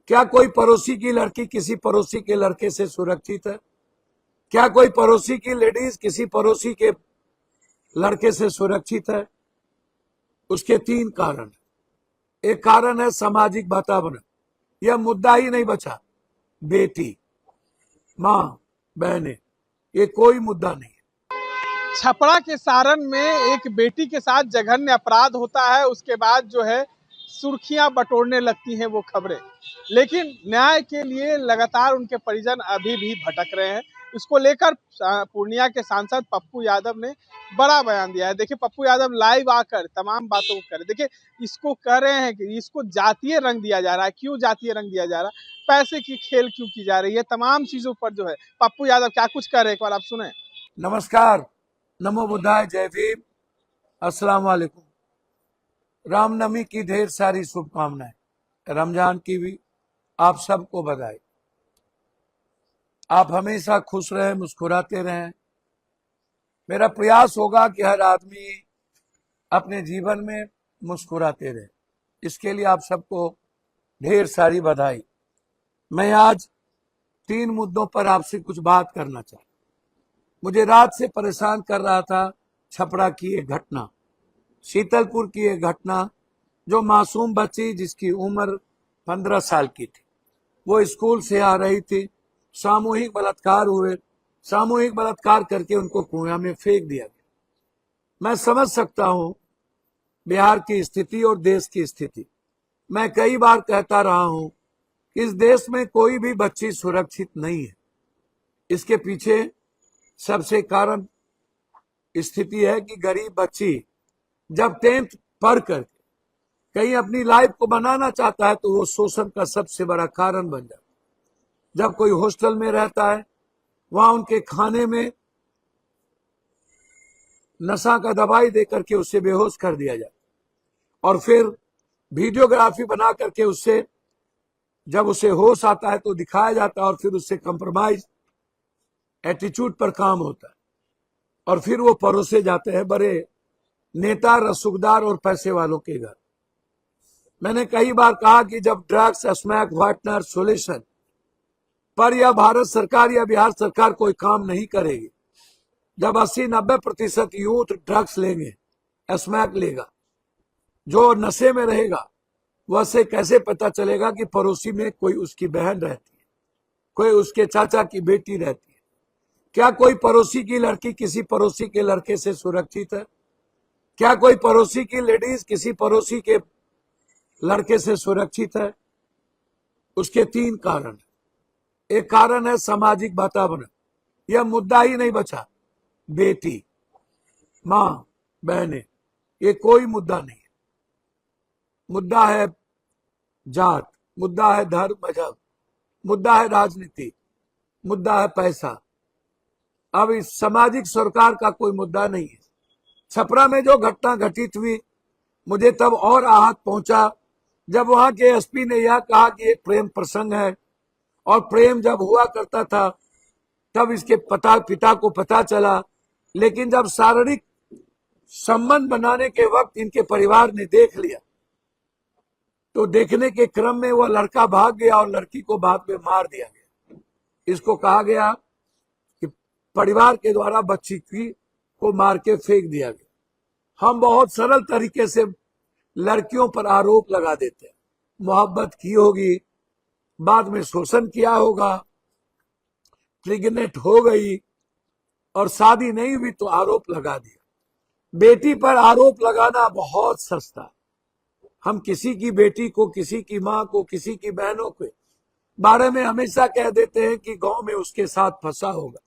क्या कोई पड़ोसी की लड़की किसी पड़ोसी के लड़के से सुरक्षित है? क्या कोई पड़ोसी की लेडीज किसी पड़ोसी के लड़के से सुरक्षित है? उसके तीन कारण। एक कारण है सामाजिक वातावरण। यह मुद्दा ही नहीं बचा। बेटी, माँ, बहनें, ये कोई मुद्दा नहीं। छपरा के सारण में एक बेटी के साथ जघन्य अपराध होता है, उसके बाद जो है सुर्खियां बटोरने लगती हैं वो खबरें। लेकिन न्याय के लिए लगातार उनके परिजन अभी भी भटक रहे हैं। इसको लेकर पूर्णिया के सांसद पप्पू यादव ने बड़ा बयान दिया है। देखिए, पप्पू यादव लाइव आकर तमाम बातों को कर, देखिए इसको कह रहे हैं कि इसको जातीय रंग दिया जा रहा है। क्यों जातीय रंग दिया जा रहा है? पैसे की खेल क्यों की जा रही है? तमाम चीजों पर जो है पप्पू यादव क्या कुछ कह रहे हैं, एक बार आप सुने। नमस्कार, नमो बुद्धाय, जय भीम, अस्सलाम वालेकुम। रामनवमी की ढेर सारी शुभकामनाएं, रमजान की भी आप सबको बधाई। आप हमेशा खुश रहें, मुस्कुराते रहें। मेरा प्रयास होगा कि हर आदमी अपने जीवन में मुस्कुराते रहे। इसके लिए आप सबको ढेर सारी बधाई। मैं आज 3 मुद्दों पर आपसे कुछ बात करना चाहता। मुझे रात से परेशान कर रहा था छपरा की एक घटना, शीतलपुर की एक घटना, जो मासूम बच्ची जिसकी उम्र 15 साल की थी, वो स्कूल से आ रही थी, सामूहिक बलात्कार हुए। सामूहिक बलात्कार करके उनको कुआं में फेंक दिया गया। मैं समझ सकता हूं बिहार की स्थिति और देश की स्थिति। मैं कई बार कहता रहा हूं कि इस देश में कोई भी बच्ची सुरक्षित नहीं है। इसके पीछे सबसे कारण स्थिति है कि गरीब बच्ची जब 10th पढ़ कर कहीं अपनी लाइफ को बनाना चाहता है तो वो शोषण का सबसे बड़ा कारण बन जाता है। जब कोई हॉस्टल में रहता है, वहां उनके खाने में नशा का दवाई देकर के उससे बेहोश कर दिया जाता और फिर वीडियोग्राफी बना करके उससे जब उसे होश आता है तो दिखाया जाता है और फिर उससे कंप्रोमाइज एटीट्यूड पर काम होता है और फिर वो परोसे जाते हैं बड़े नेता, रसूखदार और पैसे वालों के घर। मैंने कई बार कहा कि जब ड्रग्स, स्मैक, व्हाइटनर, सोल्यूशन पर यह भारत सरकार या बिहार सरकार कोई काम नहीं करेगी, जब 80-90% यूथ ड्रग्स लेंगे, स्मैक लेगा, जो नशे में रहेगा, वह से कैसे पता चलेगा कि पड़ोसी में कोई उसकी बहन रहती है, कोई उसके चाचा की बेटी रहती है? क्या कोई पड़ोसी की लड़की किसी पड़ोसी के लड़के से सुरक्षित है? क्या कोई पड़ोसी की लेडीज किसी पड़ोसी के लड़के से सुरक्षित है? उसके तीन कारण। एक कारण है सामाजिक वातावरण। यह मुद्दा ही नहीं बचा। बेटी, माँ, बहनें, ये कोई मुद्दा नहीं है। मुद्दा है जात, मुद्दा है धर्म, मजहब, मुद्दा है राजनीति, मुद्दा है पैसा। अब इस सामाजिक सरकार का कोई मुद्दा नहीं है। छपरा में जो घटना घटित हुई, मुझे तब और आहत पहुंचा जब वहां के एसपी ने यह कहा कि एक प्रेम प्रसंग है और प्रेम जब हुआ करता था तब इसके पिता को पता चला, लेकिन जब शारीरिक संबंध बनाने के वक्त इनके परिवार ने देख लिया तो देखने के क्रम में वह लड़का भाग गया और लड़की को बाद में मार दिया गया। इसको कहा गया कि परिवार के द्वारा बच्ची को मार के फेंक दिया गया। हम बहुत सरल तरीके से लड़कियों पर आरोप लगा देते हैं। मोहब्बत की होगी, बाद में शोषण किया होगा, प्रेग्नेंट हो गई और शादी नहीं हुई तो आरोप लगा दिया। बेटी पर आरोप लगाना बहुत सस्ता है। हम किसी की बेटी को, किसी की माँ को, किसी की बहनों के बारे में हमेशा कह देते हैं कि गांव में उसके साथ फंसा होगा।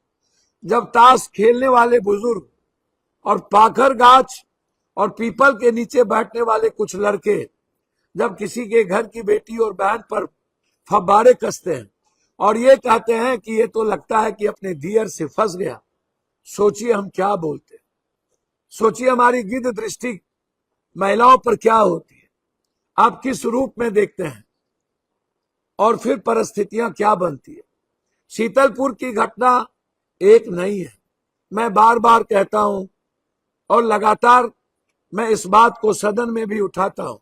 जब ताश खेलने वाले बुजुर्ग और पाखर गाछ और पीपल के नीचे बैठने वाले कुछ लड़के जब किसी के घर की बेटी और बहन पर फब्बारे कसते हैं और ये कहते हैं कि ये तो लगता है कि अपने दियर से फंस गया, सोचिए हम क्या बोलते हैं। सोचिए हमारी गिद्ध दृष्टि महिलाओं पर क्या होती है, आप किस रूप में देखते हैं और फिर परिस्थितियां क्या बनती है। शीतलपुर की घटना एक नहीं है। मैं बार बार कहता हूं और लगातार मैं इस बात को सदन में भी उठाता हूं।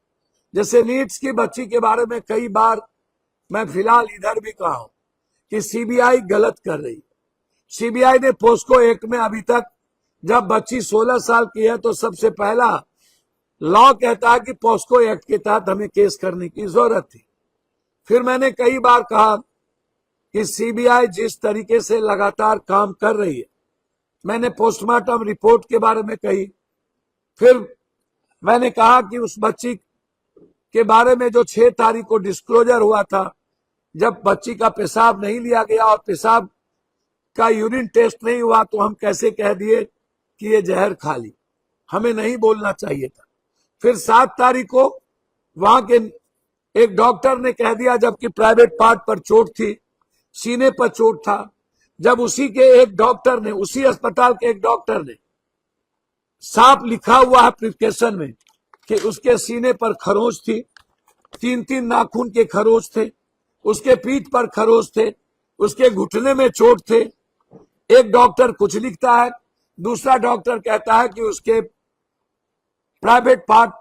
जैसे नीट्स की बच्ची के बारे में कई बार मैं फिलहाल इधर भी कहा हूं कि सीबीआई गलत कर रही है। सीबीआई ने पोस्को एक्ट में अभी तक, जब बच्ची 16 साल की है तो सबसे पहला लॉ कहता है कि पोस्को एक्ट के तहत हमें केस करने की जरूरत थी। फिर मैंने कई बार कहा कि सीबीआई जिस तरीके से लगातार काम कर रही है, मैंने पोस्टमार्टम रिपोर्ट के बारे में कही। फिर मैंने कहा कि उस बच्ची के बारे में जो 6 तारीख को डिस्क्लोजर हुआ था, जब बच्ची का पेशाब नहीं लिया गया और पेशाब का यूरिन टेस्ट नहीं हुआ, तो हम कैसे कह दिए कि ये जहर खा ली, हमें नहीं बोलना चाहिए था। फिर 7 तारीख को वहां के एक डॉक्टर ने कह दिया, जबकि प्राइवेट पार्ट पर चोट थी, सीने पर चोट था। जब उसी के एक डॉक्टर ने, उसी अस्पताल के एक डॉक्टर ने साफ लिखा हुआ है प्रिस्क्रिप्शन में कि उसके सीने पर खरोंच थी, 3-3 नाखून के खरोंच थे, उसके पीठ पर खरोंच थे, उसके घुटने में चोट थे। एक डॉक्टर कुछ लिखता है, दूसरा डॉक्टर कहता है कि उसके प्राइवेट पार्ट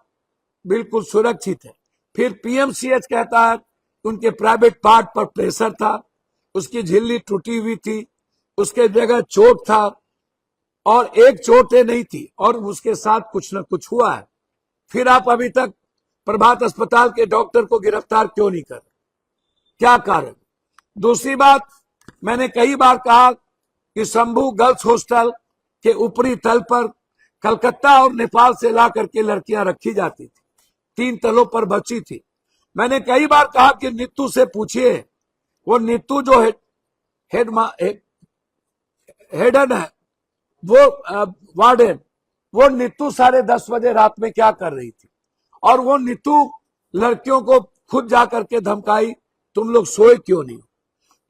बिल्कुल सुरक्षित है। फिर पीएमसीएच कहता है कि उनके प्राइवेट पार्ट पर प्रेशर था, उसकी झिल्ली टूटी हुई थी, उसके जगह चोट था और एक चोटें नहीं थी और उसके साथ कुछ न कुछ हुआ है। फिर आप अभी तक प्रभात अस्पताल के डॉक्टर को गिरफ्तार क्यों नहीं कर रहे? क्या कारण? दूसरी बात, मैंने कई बार कहा कि शंभू गर्ल्स हॉस्टल के ऊपरी तल पर कलकत्ता और नेपाल से ला करके लड़कियां रखी जाती थी, 3 तलों पर बची थी। मैंने कई बार कहा कि नीतू से पूछिए, वो नीतू जो हेडन है, वो वार्डन, वो नीतू 10:30 बजे रात में क्या कर रही थी? और वो नीतू लड़कियों को खुद जाकर के धमकाई, तुम लोग सोए क्यों नहीं?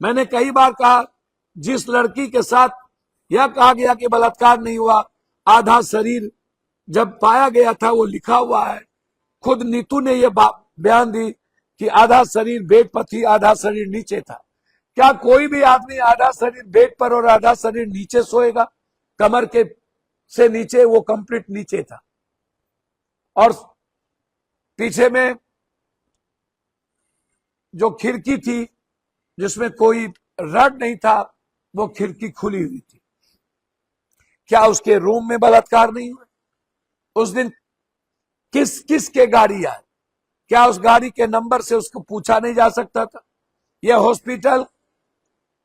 मैंने कई बार कहा, जिस लड़की के साथ यह कहा गया कि बलात्कार नहीं हुआ, आधा शरीर जब पाया गया था, वो लिखा हुआ है, खुद नीतू ने यह बयान दी कि आधा शरीर बेड पर थी, आधा शरीर नीचे था। क्या कोई भी आदमी आधा शरीर बेड पर और आधा शरीर नीचे सोएगा? कमर के से नीचे, वो कंप्लीट नीचे था। और पीछे में जो खिड़की थी जिसमें कोई रड नहीं था, वो खिड़की खुली हुई थी। क्या उसके रूम में बलात्कार नहीं हुआ? उस दिन किस किस के गाड़ी आए? क्या उस गाड़ी के नंबर से उसको पूछा नहीं जा सकता था? यह हॉस्पिटल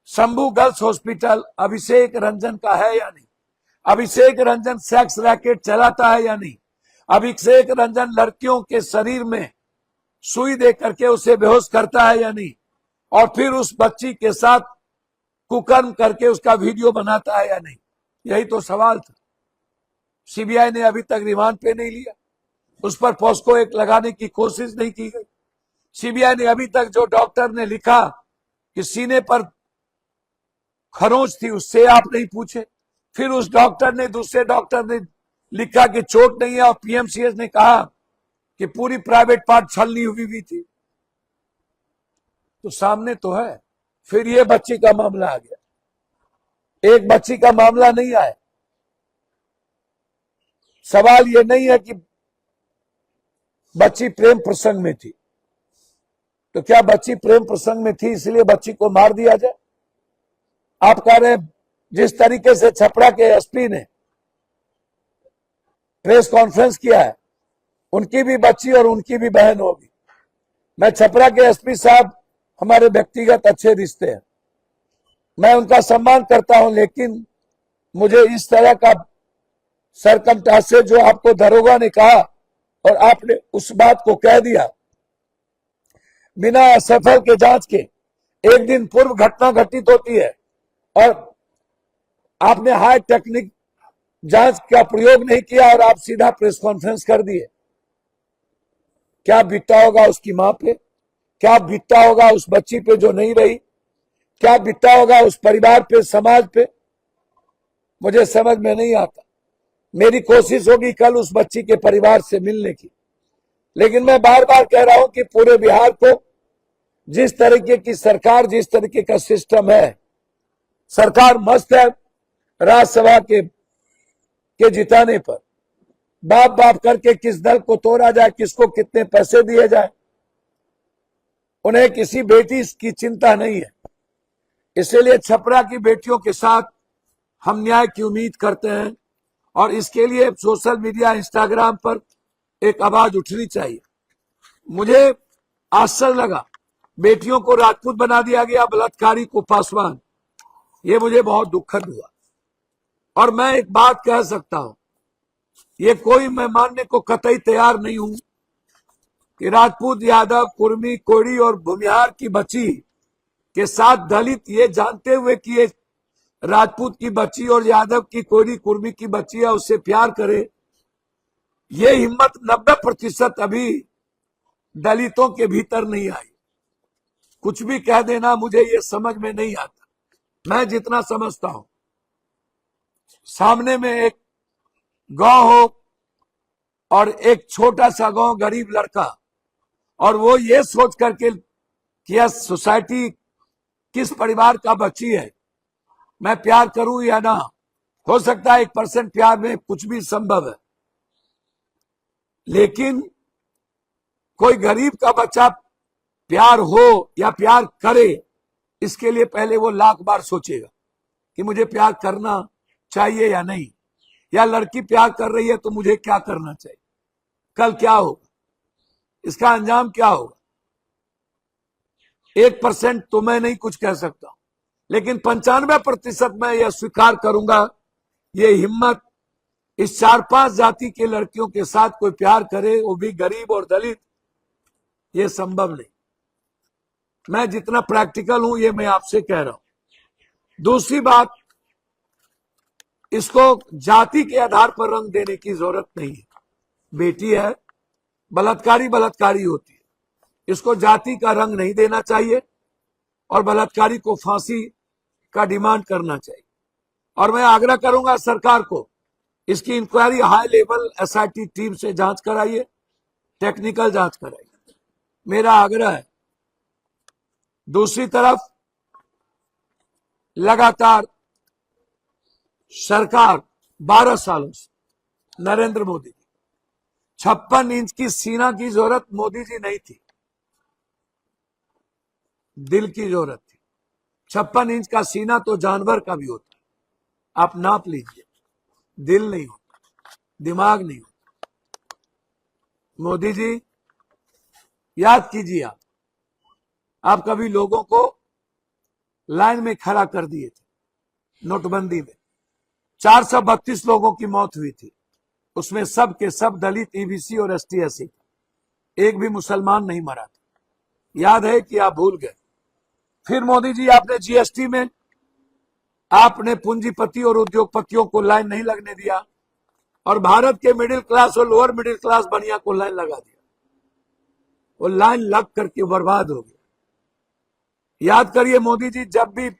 शंभू गर्ल्स हॉस्पिटल अभिषेक रंजन का है या नहीं? अभिषेक रंजन सेक्स रैकेट चलाता है या नहीं? अभिषेक रंजन लड़कियों के शरीर में सुई दे करके उसे बेहोश करता है या नहीं? और फिर उस बच्ची के साथ कुकर्म करके उसका वीडियो बनाता है या नहीं? यही तो सवाल था। सीबीआई ने अभी तक रिमांड पे नहीं लिया, उस पर पॉस्को एक्ट लगाने की कोशिश नहीं की गई। सीबीआई ने अभी तक, जो डॉक्टर ने लिखा कि सीने पर खरोंच थी, उससे आप नहीं पूछे। फिर उस डॉक्टर ने, दूसरे डॉक्टर ने लिखा कि चोट नहीं है, और पीएमसीएच ने कहा कि पूरी प्राइवेट पार्ट छलनी हुई भी थी। तो सामने तो है। फिर ये बच्ची का मामला आ गया। एक बच्ची का मामला नहीं आया। सवाल ये नहीं है कि बच्ची प्रेम प्रसंग में थी, तो क्या बच्ची प्रेम प्रसंग में थी इसलिए बच्ची को मार दिया जाए? आप कह रहे हैं जिस तरीके से छपरा के एसपी ने प्रेस कॉन्फ्रेंस किया है, उनकी भी बच्ची और उनकी भी बहन होगी। मैं छपरा के एसपी साहब, हमारे व्यक्तिगत अच्छे रिश्ते हैं, मैं उनका सम्मान करता हूं, लेकिन मुझे इस तरह का सरकमस्टेंस से, जो आपको दरोगा ने कहा और आपने उस बात को कह दिया बिना एसएफएल के जांच के, एक दिन पूर्व घटना घटित होती है और आपने हाई टेक्निक जांच का प्रयोग नहीं किया और आप सीधा प्रेस कॉन्फ्रेंस कर दिए। क्या बीतता होगा उसकी मां पे? क्या बीतता होगा उस बच्ची पे जो नहीं रही? क्या बीतता होगा उस परिवार पे, समाज पे? मुझे समझ में नहीं आता। मेरी कोशिश होगी कल उस बच्ची के परिवार से मिलने की, लेकिन मैं बार बार कह रहा हूं कि पूरे बिहार को जिस तरीके की सरकार, जिस तरीके का सिस्टम है, सरकार मस्त है राज्यसभा के जिताने पर। बाप बाप करके किस दल को तोड़ा जाए, किसको कितने पैसे दिए जाए, उन्हें किसी बेटी की चिंता नहीं है। इसीलिए छपरा की बेटियों के साथ हम न्याय की उम्मीद करते हैं और इसके लिए सोशल मीडिया, इंस्टाग्राम पर एक आवाज उठनी चाहिए। मुझे आश्चर्य लगा, बेटियों को राजपूत बना दिया गया, बलात्कारी को पासवान। ये मुझे बहुत दुखद हुआ और मैं एक बात कह सकता हूं, ये कोई मैं मानने को कतई तैयार नहीं हूं कि राजपूत, यादव, कुर्मी, कोड़ी और भूमिहार की बच्ची के साथ दलित, ये जानते हुए कि ये राजपूत की बच्ची और यादव की, कोड़ी, कुर्मी की बच्ची है, उससे प्यार करे, ये हिम्मत 90% अभी दलितों के भीतर नहीं आई। कुछ भी कह देना मुझे ये समझ में नहीं आता। मैं जितना समझता हूं, सामने में एक गांव हो और एक छोटा सा गांव, गरीब लड़का, और वो ये सोच करके कि यह सोसाइटी किस परिवार का बच्ची है, मैं प्यार करूं या ना। हो सकता है 1% प्यार में कुछ भी संभव है, लेकिन कोई गरीब का बच्चा प्यार हो या प्यार करे, इसके लिए पहले वो लाख बार सोचेगा कि मुझे प्यार करना चाहिए या नहीं, या लड़की प्यार कर रही है तो मुझे क्या करना चाहिए, कल क्या होगा, इसका अंजाम क्या होगा। 1% तो मैं नहीं कुछ कह सकता, लेकिन 95% मैं यह स्वीकार करूंगा, ये हिम्मत इस 4-5 जाति के लड़कियों के साथ कोई प्यार करे, वो भी गरीब और दलित, ये संभव नहीं। मैं जितना प्रैक्टिकल हूं ये मैं आपसे कह रहा हूं। दूसरी बात, इसको जाति के आधार पर रंग देने की जरूरत नहीं है। बेटी है, बलात्कारी बलात्कारी होती है, इसको जाति का रंग नहीं देना चाहिए और बलात्कारी को फांसी का डिमांड करना चाहिए। और मैं आग्रह करूंगा सरकार को, इसकी inquiry high level SIT team से जांच कराइए, टेक्निकल जांच कराइए, मेरा आग्रह है। दूसरी तरफ लगातार सरकार 12 सालों से नरेंद्र मोदी की 56 इंच की सीना की जरूरत मोदी जी नहीं थी, दिल की जरूरत थी। 56 इंच का सीना तो जानवर का भी होता है, आप नाप लीजिए, दिल नहीं होता, दिमाग नहीं होता। मोदी जी याद कीजिए, आप कभी लोगों को लाइन में खड़ा कर दिए थे नोटबंदी में, 432 लोगों की मौत हुई थी, उसमें सब के सब दलित, ईबीसी और एसटी एससी, एक भी मुसलमान नहीं मरा था। याद है कि आप भूल गए। फिर मोदी जी आपने जीएसटी में आपने पूंजीपति और उद्योगपतियों को लाइन नहीं लगने दिया और भारत के मिडिल क्लास और लोअर मिडिल क्लास बनिया को लाइन लगा दिया, वो लाइन लग करके बर्बाद हो गया। याद करिए मोदी जी, जब भी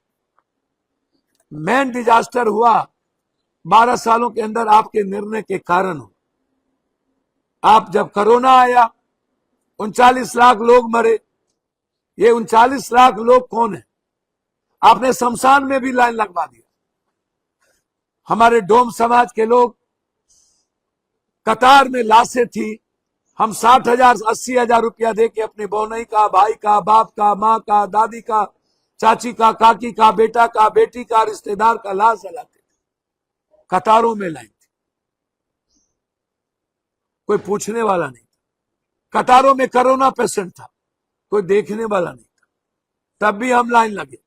मैन डिजास्टर हुआ 12 सालों के अंदर आपके निर्णय के कारण हो। आप जब कोरोना आया 39 लाख लोग मरे, ये 39 लाख लोग कौन है? आपने शमशान में भी लाइन लगवा दिया। हमारे डोम समाज के लोग कतार में लाशें थी, हम 60,000 80,000 रुपया दे के अपने बहनोई का, भाई का, बाप का, माँ का, दादी का, चाची का, काकी का, बेटा का, बेटी का, रिश्तेदार का लाश जलाते थे। कतारों में लाइन थी, कोई पूछने वाला नहीं था। कतारों में कोरोना पेशेंट था, कोई देखने वाला नहीं था, तब भी हम लाइन लगे।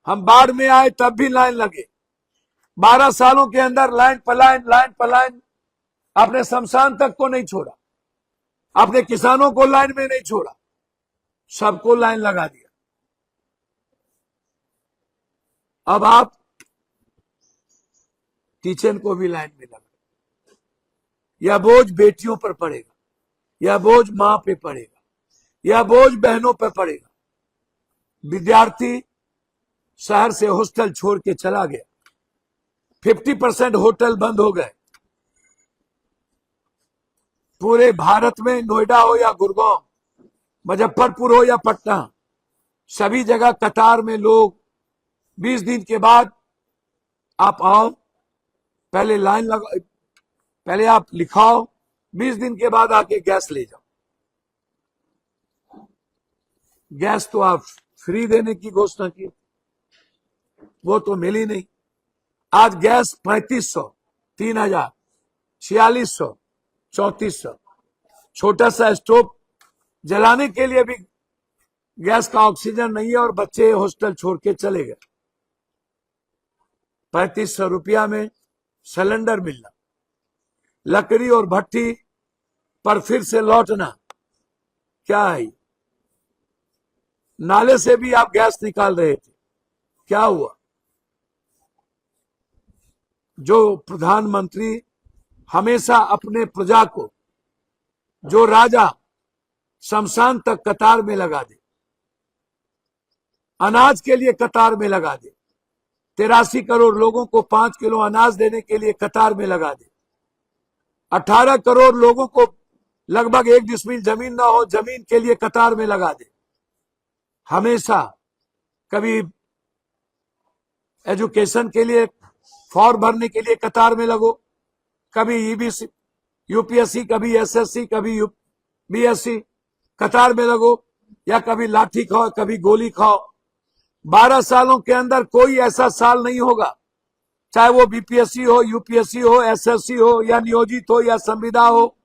हम बाढ़ में आए तब भी लाइन लगे। 12 सालों के अंदर लाइन पलायन, लाइन पलायन। आपने शमशान तक को नहीं छोड़ा, आपने किसानों को लाइन में नहीं छोड़ा, सबको लाइन लगा दिया। अब आप किचन को भी लाइन में लगा, यह बोझ बेटियों पर पड़ेगा, यह बोझ मां पे पड़ेगा, यह बोझ बहनों पर पड़ेगा। विद्यार्थी शहर से हॉस्टल छोड़ के चला गया, 50% होटल बंद हो गए। पूरे भारत में, नोएडा हो या गुड़गांव, मुजफ्फरपुर हो या पटना, सभी जगह कतार में लोग 20 दिन के बाद आप आओ, पहले लाइन लगा, पहले आप लिखाओ, 20 दिन के बाद आके गैस ले जाओ। गैस तो आप फ्री देने की घोषणा की, वो तो मिली नहीं। आज गैस 3500, 3000, 4600, 3400। छोटा सा स्टोव जलाने के लिए भी गैस का ऑक्सीजन नहीं है और बच्चे हॉस्टल छोड़ के चले गए। 3500 रुपया में सिलेंडर मिलना, लकड़ी और भट्टी पर फिर से लौटना, क्या है? नाले से भी आप गैस निकाल रहे थे, क्या हुआ? जो प्रधानमंत्री हमेशा अपने प्रजा को, जो राजा शमशान तक कतार में लगा दे, अनाज के लिए कतार में लगा दे, 83 करोड़ लोगों को 5 किलो अनाज देने के लिए कतार में लगा दे, 18 करोड़ लोगों को लगभग 1 डिसमिल जमीन ना हो, जमीन के लिए कतार में लगा दे। हमेशा कभी एजुकेशन के लिए फॉर्म भरने के लिए कतार में लगो, कभी ईबीसी, यूपीएससी, कभी एसएससी, कभी बीएससी, कतार में लगो, या कभी लाठी खाओ, कभी गोली खाओ। 12 सालों के अंदर कोई ऐसा साल नहीं होगा, चाहे वो बीपीएससी हो, यूपीएससी हो, एसएससी हो, या नियोजित हो, या संविदा हो,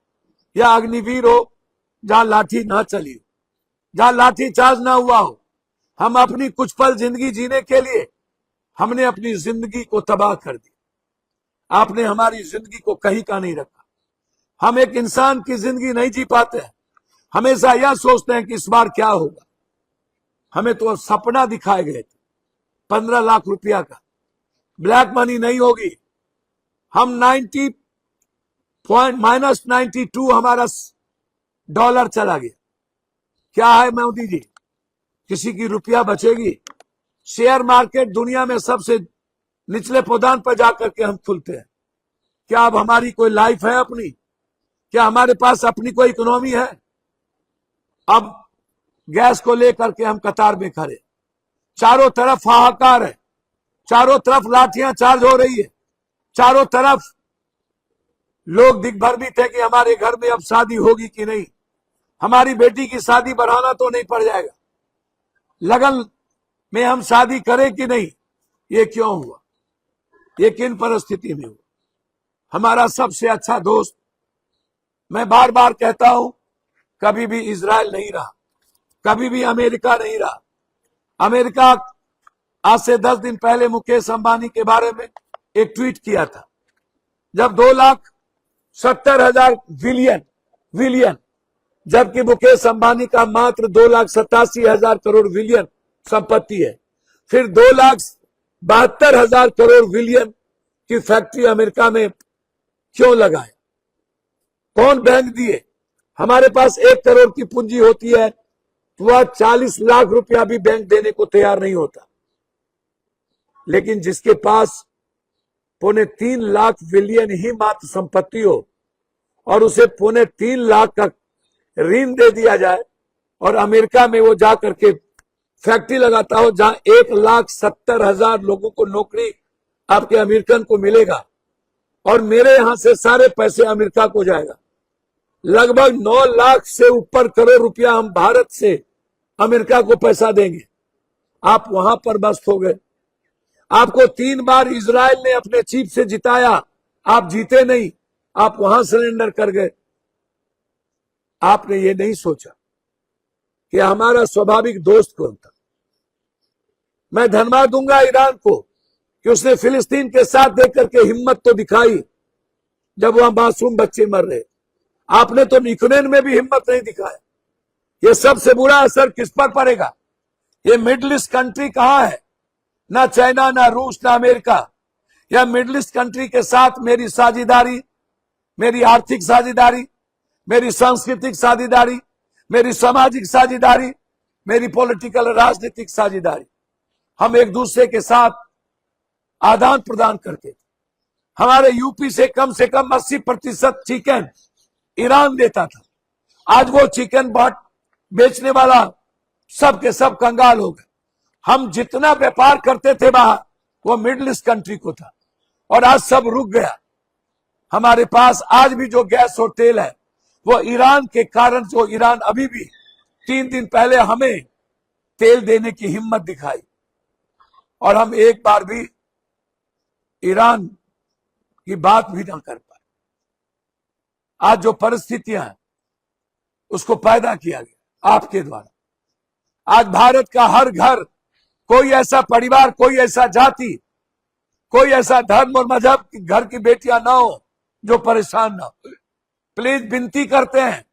या अग्निवीर हो, जहां लाठी ना चली हो, जहां लाठी चार्ज ना हुआ हो। हम अपनी कुछ पल जिंदगी जीने के लिए हमने अपनी जिंदगी को तबाह कर दिया। आपने हमारी जिंदगी को कहीं का नहीं रखा। हम एक इंसान की जिंदगी नहीं जी पाते हैं, हमेशा यह सोचते हैं कि इस बार क्या होगा। हमें तो सपना दिखाए गए थे 15 लाख रुपया का, ब्लैक मनी नहीं होगी। हम -92 हमारा डॉलर चला गया। क्या है मोदी जी, किसी की रुपया बचेगी? शेयर मार्केट दुनिया में सबसे निचले पौधान पर जाकर के हम खुलते हैं। क्या अब हमारी कोई लाइफ है अपनी? क्या हमारे पास अपनी कोई इकोनॉमी है? अब गैस को लेकर के हम कतार में खड़े, चारों तरफ हाहाकार है, चारों तरफ लाठियां चार्ज हो रही है, चारों तरफ लोग दिग्भ्रमित है कि हमारे घर में अब शादी होगी कि नहीं, हमारी बेटी की शादी बढ़ाना तो नहीं पड़ जाएगा, लगन में हम शादी करें कि नहीं। ये क्यों हुआ? ये किन परिस्थिति में हुआ? हमारा सबसे अच्छा दोस्त, मैं बार बार कहता हूं, कभी भी इजराइल नहीं रहा, कभी भी अमेरिका नहीं रहा। अमेरिका आज से 10 दिन पहले मुकेश अंबानी के बारे में एक ट्वीट किया था, जब 2,70,000 बिलियन, जबकि मुकेश अंबानी का मात्र 2,87,000 करोड़ बिलियन संपत्ति है। फिर 2,72,000 करोड़ बिलियन की फैक्ट्री अमेरिका में क्यों लगाए? कौन बैंक दिए? हमारे पास 1 करोड़ की पूंजी होती है तो वह 40 लाख रुपया भी बैंक देने को तैयार नहीं होता। लेकिन जिसके पास 3.25 लाख बिलियन ही मात्र संपत्ति हो और उसे 3.25 लाख का ऋण दे दिया जाए और अमेरिका में वो जाकर के फैक्ट्री लगाता हो जहां 1,70,000 लोगों को नौकरी आपके अमेरिकन को मिलेगा और मेरे यहां से सारे पैसे अमेरिका को जाएगा। लगभग 9 लाख से ऊपर करोड़ रुपया हम भारत से अमेरिका को पैसा देंगे। आप वहां पर मस्त हो गए। आपको 3 बार इजराइल ने अपने चीफ से जिताया, आप जीते नहीं, आप वहां सरेंडर कर गए। आपने ये नहीं सोचा कि हमारा स्वाभाविक दोस्त कौन था। मैं धन्यवाद दूंगा ईरान को कि उसने फिलिस्तीन के साथ देकर के हिम्मत तो दिखाई जब वहां मासूम बच्चे मर रहे। आपने तो यूक्रेन में भी हिम्मत नहीं दिखाया। ये सबसे बुरा असर किस पर पड़ेगा? ये मिडिल ईस्ट कंट्री कहां है? ना चाइना, ना रूस, ना अमेरिका। या मिडिल ईस्ट कंट्री के साथ मेरी साझेदारी, मेरी आर्थिक साझेदारी, मेरी सांस्कृतिक साझेदारी, मेरी सामाजिक साझेदारी, मेरी पॉलिटिकल राजनीतिक साझेदारी, हम एक दूसरे के साथ आदान प्रदान करते थे। हमारे यूपी से कम 80% चिकन ईरान देता था। आज वो चिकन बाट बेचने वाला सब के सब कंगाल हो गए। हम जितना व्यापार करते थे बाहर वो मिडिल ईस्ट कंट्री को था और आज सब रुक गया। हमारे पास आज भी जो गैस और तेल है वो ईरान के कारण, जो ईरान अभी भी 3 दिन पहले हमें तेल देने की हिम्मत दिखाई और हम एक बार भी ईरान की बात भी ना कर पाए। आज जो परिस्थितियां हैं उसको पैदा किया गया आपके द्वारा। आज भारत का हर घर, कोई ऐसा परिवार, कोई ऐसा जाति, कोई ऐसा धर्म और मजहब की घर की बेटियां ना हो जो परेशान ना हो। प्लीज विनती करते हैं,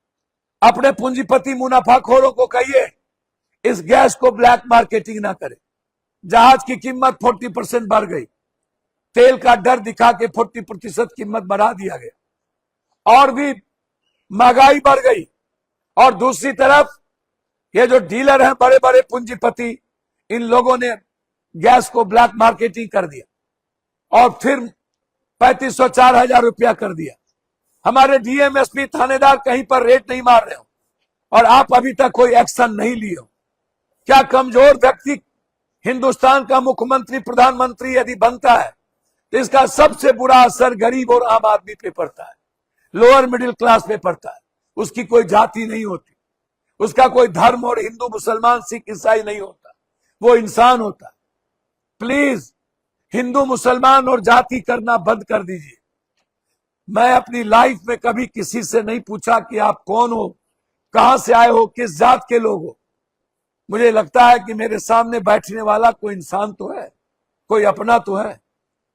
अपने पूंजीपति मुनाफाखोरों को कहिए इस गैस को ब्लैक मार्केटिंग ना करें। जहाज की कीमत 40% बढ़ गई, तेल का डर दिखा के 40% कीमत बढ़ा दिया गया और भी महंगाई बढ़ गई। और दूसरी तरफ ये जो डीलर हैं, बड़े बड़े पूंजीपति, इन लोगों ने गैस को ब्लैक मार्केटिंग कर दिया और फिर 3500 4000 रुपया कर दिया। हमारे डीएमएसपी थानेदार कहीं पर रेट नहीं मार रहे हो और आप अभी तक कोई एक्शन नहीं लिए हो। क्या कमजोर व्यक्ति हिंदुस्तान का मुख्यमंत्री, प्रधानमंत्री यदि बनता है तो इसका सबसे बुरा असर गरीब और आम आदमी पे पड़ता है, लोअर मिडिल क्लास पे पड़ता है। उसकी कोई जाति नहीं होती, उसका कोई धर्म और हिंदू मुसलमान सिख ईसाई नहीं होता, वो इंसान होता है। प्लीज हिंदू मुसलमान और जाति करना बंद कर दीजिए। मैं अपनी लाइफ में कभी किसी से नहीं पूछा कि आप कौन हो, कहां से आए हो, किस जात के लोग हो। मुझे लगता है कि मेरे सामने बैठने वाला कोई इंसान तो है, कोई अपना तो है,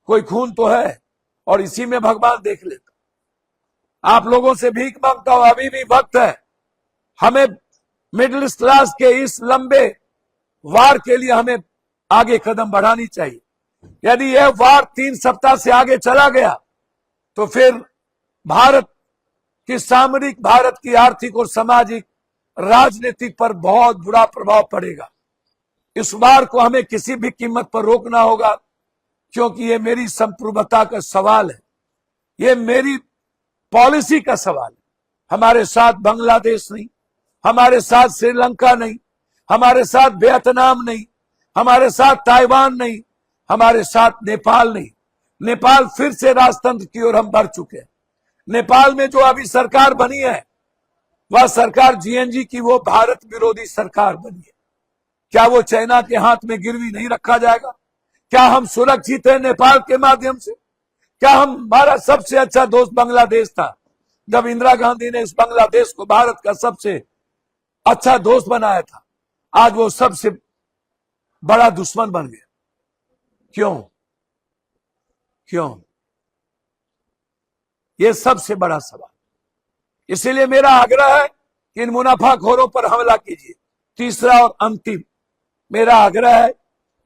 कोई खून तो है और इसी में भगवान देख लेता। आप लोगों से भीख मांगता हूं, अभी भी वक्त है। हमें मिडिल क्लास के इस लंबे वार के लिए हमें आगे कदम बढ़ानी चाहिए। यदि यह वार 3 सप्ताह से आगे चला गया तो फिर भारत की सामरिक, भारत की आर्थिक और सामाजिक, राजनीतिक पर बहुत बुरा प्रभाव पड़ेगा। इस वार को हमें किसी भी कीमत पर रोकना होगा, क्योंकि ये मेरी संप्रभुता का सवाल है, ये मेरी पॉलिसी का सवाल है। हमारे साथ बांग्लादेश नहीं, हमारे साथ श्रीलंका नहीं, हमारे साथ वियतनाम नहीं, हमारे साथ ताइवान नहीं, हमारे साथ नेपाल नहीं। नेपाल फिर से राजतंत्र की ओर हम बढ़ चुके हैं। नेपाल में जो अभी सरकार बनी है वह सरकार जीएनजी की वो भारत विरोधी सरकार बनी है। क्या वो चाइना के हाथ में गिरवी नहीं रखा जाएगा? क्या हम सुरक्षित हैं नेपाल के माध्यम से? क्या हमारा सबसे अच्छा दोस्त बांग्लादेश था, जब इंदिरा गांधी ने इस बांग्लादेश को भारत का सबसे अच्छा दोस्त बनाया था, आज वो सबसे बड़ा दुश्मन बन गया। क्यों? ये सबसे बड़ा सवाल। इसीलिए मेरा आग्रह है कि इन मुनाफाखोरों पर हमला कीजिए। तीसरा और अंतिम मेरा आग्रह है,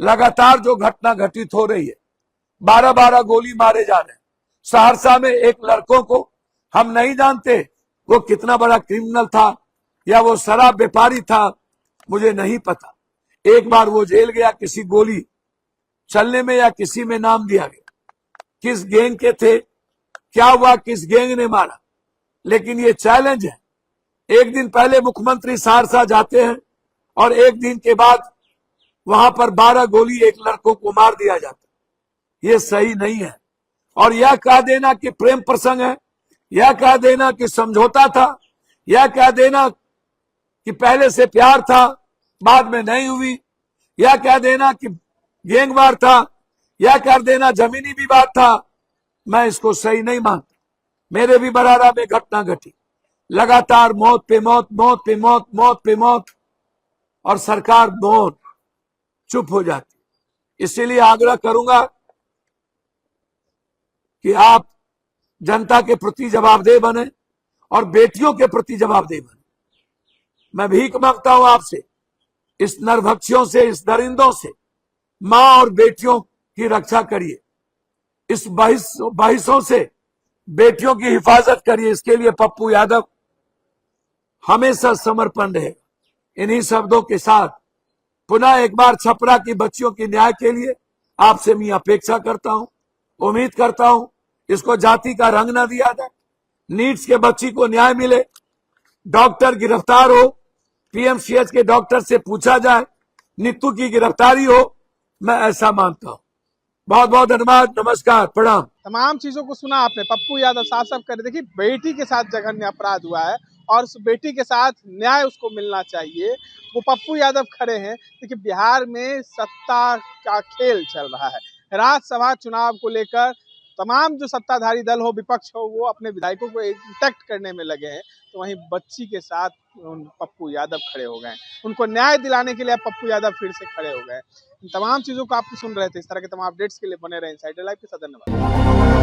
लगातार जो घटना घटित हो रही है, 12-12 गोली मारे जा रहे हैं। सहरसा में एक लड़कों को हम नहीं जानते वो कितना बड़ा क्रिमिनल था या वो शराब व्यापारी था, मुझे नहीं पता। एक बार वो जेल गया, किसी गोली चलने में या किसी में नाम दिया गया, किस गैंग के थे, क्या हुआ, किस गैंग ने मारा। लेकिन ये चैलेंज है, एक दिन पहले मुख्यमंत्री सहरसा जाते हैं और एक दिन के बाद वहां पर 12 गोली एक लड़कों को मार दिया जाता है। ये सही नहीं है। और यह कह देना कि प्रेम प्रसंग है, यह कह देना कि समझौता था, यह कह देना कि पहले से प्यार था बाद में नहीं हुई, यह कह देना कि गैंगवार था, यह कह देना जमीनी विवाद था, मैं इसको सही नहीं मानता। मेरे भी बरारा में घटना घटी, लगातार मौत पे मौत, मौत पे मौत, मौत पे मौत, और सरकार मौन चुप हो जाती। इसीलिए आग्रह करूंगा कि आप जनता के प्रति जवाबदेह बने और बेटियों के प्रति जवाबदेह बने। मैं भीख मांगता हूं आपसे, इस नरभक्षियों से, इस दरिंदों से मां और बेटियों की रक्षा करिए। इस बहिष्यों से बेटियों की हिफाजत करिए। इसके लिए पप्पू यादव हमेशा समर्पण रहेगा। इन्हीं शब्दों के साथ पुनः एक बार छपरा की बच्चियों की न्याय के लिए आपसे मैं अपेक्षा करता हूं, उम्मीद करता हूं इसको जाति का रंग न दिया जाए, नीड्स के बच्ची को न्याय मिले, डॉक्टर गिरफ्तार हो, पीएमसीएच के डॉक्टर से पूछा जाए, नीतू की गिरफ्तारी हो। मैं ऐसा मानता हूं। बहुत बहुत धन्यवाद, नमस्कार, प्रणाम। तमाम चीजों को सुना आपने। पप्पू यादव साफ साफ कर, देखिए बेटी के साथ जघन्य अपराध हुआ है और उस बेटी के साथ न्याय उसको मिलना चाहिए। वो पप्पू यादव खड़े हैं। देखिए, बिहार में सत्ता का खेल चल रहा है। राज्यसभा चुनाव को लेकर तमाम जो सत्ताधारी दल हो, विपक्ष हो, वो अपने विधायकों को इंटैक्ट करने में लगे हैं। तो वहीं बच्ची के साथ पप्पू यादव खड़े हो गए। उनको न्याय दिलाने के लिए अब पप्पू यादव फिर से खड़े हो गए। इन तमाम चीजों को आप सुन रहे थे। इस तरह के तमाम अपडेट्स के लिए बने रहे इनसाइडर लाइव के साथ। धन्यवाद।